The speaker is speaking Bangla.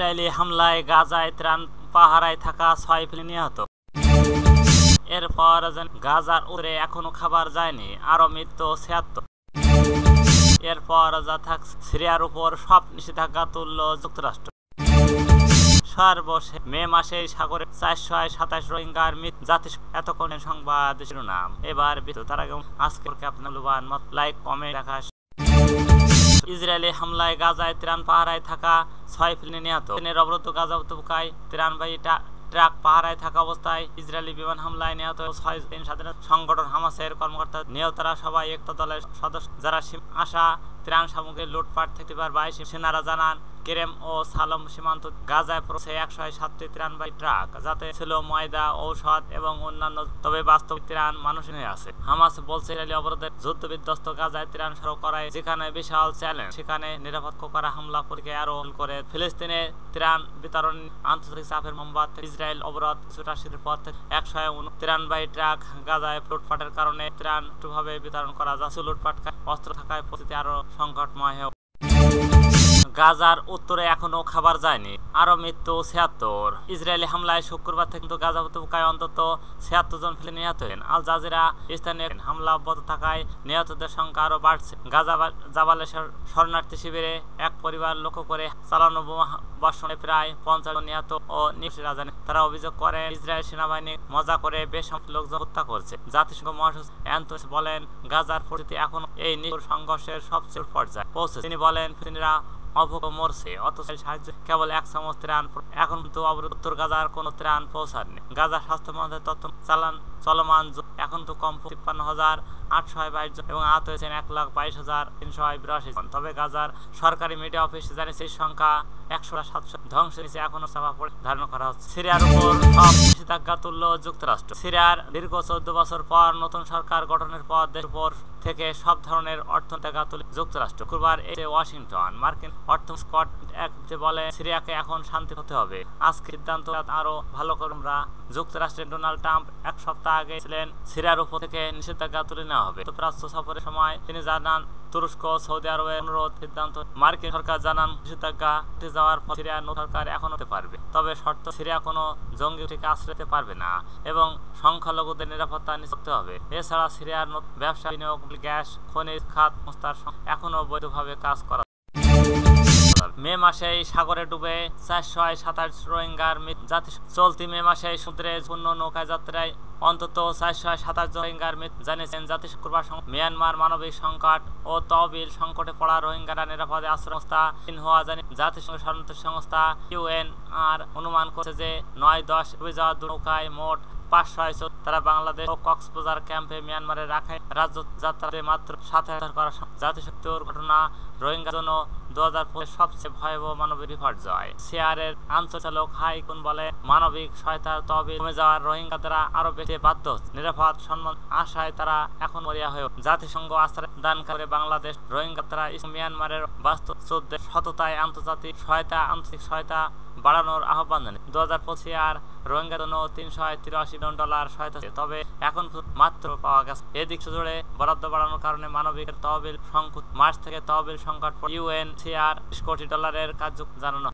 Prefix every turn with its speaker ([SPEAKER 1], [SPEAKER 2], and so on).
[SPEAKER 1] ইসরায়েলি হামলায় গাজায় ত্রাণ পাহারায় থাকা 6 ফিলিস্তিনি নিহত। এরপর গাজার উত্তরে এখনো খাবার যায়নি, আরো মৃত্যু 76। এরপর সিরিয়ার উপর সব নিষেধাজ্ঞা তুলল যুক্তরাষ্ট্র। সর্বশেষ মে মাসে সাগরে 427 রোহিঙ্গার মৃত্যু। জাতিসংঘ এতক্ষণ সংবাদ শিরোনাম, এবার তার আগে আজকে আপনার লাইক কমেন্ট দেখা। ইসরায়েলি হামলায় গাজায় ত্রাণ পাহারায় থাকা 6 ফিলিস্তিনি নিহত। অবরুদ্ধ গাজা উপত্যকায় ত্রাণবাহী ট্রাক পাহারায় থাকা অবস্থায় ইসরায়েলি বিমান হামলায় নিহত 6 স্বাধীনতা সংগঠন হামাসের কর্মকর্তা। নিহতরা সবাই একটা দলের সদস্য যারা আসা ত্রাণ সামগ্রী লুটপাট থেকে 22 সেনারা জানান। কেরেম ও সালম সীমান্ত গাজায় পৌঁছে 107টি ত্রাণবাহী ট্রাক, যাতে ছিল ময়দা, ঔষধ এবং অন্যান্য। তবে বাস্তব ত্রাণ মানুষের হয়ে আছে। হামাস বলছে ইসরায়েলি অবরোধের যুদ্ধ বিধ্বস্ত গাজায় ত্রাণ সরবরাহ করায় যেখানে বিশাল চ্যালেঞ্জ, সেখানে নিরাপত্তা করা হামলা পরীক্ষায় আরো করে ফিলিস্তিনে ত্রাণ বিতরণ আন্তর্জাতিক চাপের মোমবাত। ইসরায়েল অবরোধ কিছুটা শিথিলের পর 109 ত্রাণবাহী ট্রাক গাজায় লুটপাটের কারণে ত্রাণ ভাবে বিতরণ করা যাচ্ছে। লুটপাট অস্ত্র থাকায় পরিস্থিতি আরো সংকটময় হয়ে। গাজার উত্তরে এখনো খাবার যায়নি, আরো মৃত্যু 76। ইসরায়েলি হামলায় শুক্রবার থেকে গাজা উপত্যকায় অন্তত 76 জন ফিলিস্তিনি নিহত হয়েছেন। আল জাজিরা স্থানীয় হামলা অব্যাহত থাকায় নিহতদের সংখ্যা আরো বাড়ছে। গাজা জাবালে শরণার্থী শিবিরে এক পরিবার লক্ষ্য করে চালানো বোমা বর্ষণে প্রায় 50 জন নিহত ও নিহত রাজধানী। তারা অভিযোগ করে ইসরায়েল সেনাবাহিনী মজা করে বেসামরিক লোকজন হত্যা করছে। জাতিসংঘ মহাসচিব অ্যান্টনিও বলেন, গাজার পরিস্থিতি এখন এই নিষ্ঠুর সংঘর্ষের সবচেয়ে পর্যায়ে পৌঁছেছে। তিনি বলেন, ফিলিস্তিনিরা অভোগ মরছে, অথচ সাহায্য কেবল 1 চামচ ত্রাণ। এখন কিন্তু অবরোধ উত্তর গাজার কোনো ত্রাণ পৌঁছায়নি। গাজা স্বাস্থ্য মন্ত্রণালয়ের তথ্য চলমান এখন তো কম 53,822 জন এবং আহত হয়েছেন 1,22,382 জন। তবে গাজার সরকারি মিডিয়া অফিস জানিয়েছে এই সংখ্যা 100-700 ধ্বংসের নিচে এখনো চাপা পড়ে ধারণা করা হচ্ছে। সিরিয়ার উপর সব নিষেধাজ্ঞা তুলল যুক্তরাষ্ট্র। সিরিয়ার দীর্ঘ 14 বছর পর নতুন সরকার গঠনের পর দেশের উপর থেকে সব ধরনের অর্থনীতিজ্ঞা তুলে যুক্তরাষ্ট্র। শুক্রবার এসে ওয়াশিংটন মার্কিন অর্থমন্ত্রী স্কট বলে, সিরিয়াকে এখন শান্তি হতে হবে। আজকে সিদ্ধান্ত আরো ভালো করে। যুক্তরাষ্ট্রের ডোনাল্ড ট্রাম্প এক সপ্তাহ আগে ছিলেন সিরিয়ার উপর থেকে নিষেধাজ্ঞা তুলে নেওয়া হবে। যুক্তরাষ্ট্র সফরের সময় তিনি জানান, তুরস্ক সৌদি আরবের অনুরোধ সিদ্ধান্ত। মার্কিন সরকার জানান, নিষেধাজ্ঞা উঠে যাওয়ার পর সিরিয়ার নতুন সরকার এখন হতে পারবে, তবে শর্ত সিরিয়া কোনো জঙ্গি থেকে আশ্রয় দিতে পারবে না এবং সংখ্যালঘুদের নিরাপত্তা নিশ্চিত হবে। এছাড়া সিরিয়ার ব্যবসা, বিনিয়োগ, গ্যাস, খনিজ খাত সংস্থার এখনো বৈধভাবে কাজ করা। মে মাসে সাগরে ডুবে 427 রোহিঙ্গার মৃত্যু। চলতি মে মাসে সমুদ্রে পূর্ণ নৌকা যাত্রায় অন্তত 427 জন রোহিঙ্গার মৃত্যু জানিয়েছেন জাতিসংঘ। শুক্রবার মিয়ানমার মানবিক সংকট ও তহবিল সংকটে পড়া রোহিঙ্গারা নিরাপদে আশ্রয় সংস্থা সিনহুয়া জাতিসংঘ শরণার্থী সংস্থা UNR অনুমান করছে যে 9-10 ডুবে যাওয়া নৌকায় মোট 500। তারা বাংলাদেশ ও কক্সবাজার ক্যাম্পে মিয়ানমারের রাখাইন রাজ্য যাত্রাতে মাত্র 7,000 করা। জাতিসংঘের ঘটনা রোহিঙ্গার জন্য 2005 সবচেয়ে ভয়াবহ মানবিক বিপর্যয়। সিআরের আঞ্চলিক হাইকুন বলে, মানবিক সহায়তার তহবিল কমে যাওয়ার রোহিঙ্গা দ্বারা আরো বেশি বাধ্য হচ্ছে। নিরাপদ সম্মান আশায় তারা এখন মরিয়া হয়ে। জাতিসংঘ আশ্রয় দান করে বাংলাদেশ রোহিঙ্গা তারা মিয়ানমারের বাস্তব যুদ্ধের সততায় আন্তর্জাতিক সহায়তা বাড়ানোর আহ্বান জানায়। 2025 আর রোহিঙ্গার জন্য $383 মিলিয়ন সহায়তা, তবে এখন মাত্র পাওয়া গেছে। এদিক জুড়ে বরাদ্দ বাড়ানোর কারণে মানবিক তহবিল সংকট। মার্চ থেকে তহবিল সংকট UNHCR $20 কোটি কার্য জানানো।